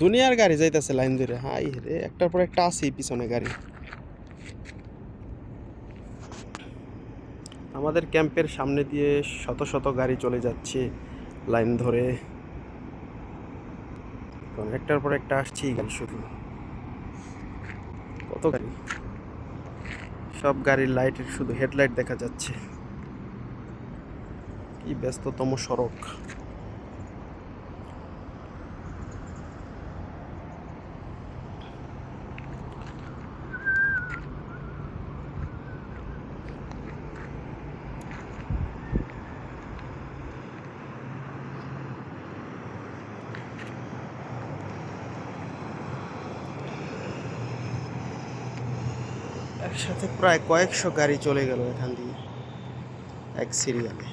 দুনিয়ার গাড়ি যাইতেছে লাইন ধরে, হাই রে, একটার পর একটা আছেই পিছনে গাড়ি। আমাদের ক্যাম্পের সামনে দিয়ে শত শত গাড়ি চলে যাচ্ছে লাইন ধরে, কারণ একটার পর একটা আসছেই গাড়ি শুধু। কত গাড়ি, সব গাড়ির লাইটের শুধু হেডলাইট দেখা যাচ্ছে। কি ব্যস্ততম সড়ক। একসাথে প্রায় কয়েকশো গাড়ি চলে গেল এখান দিয়ে, এক সিরিয়ালে।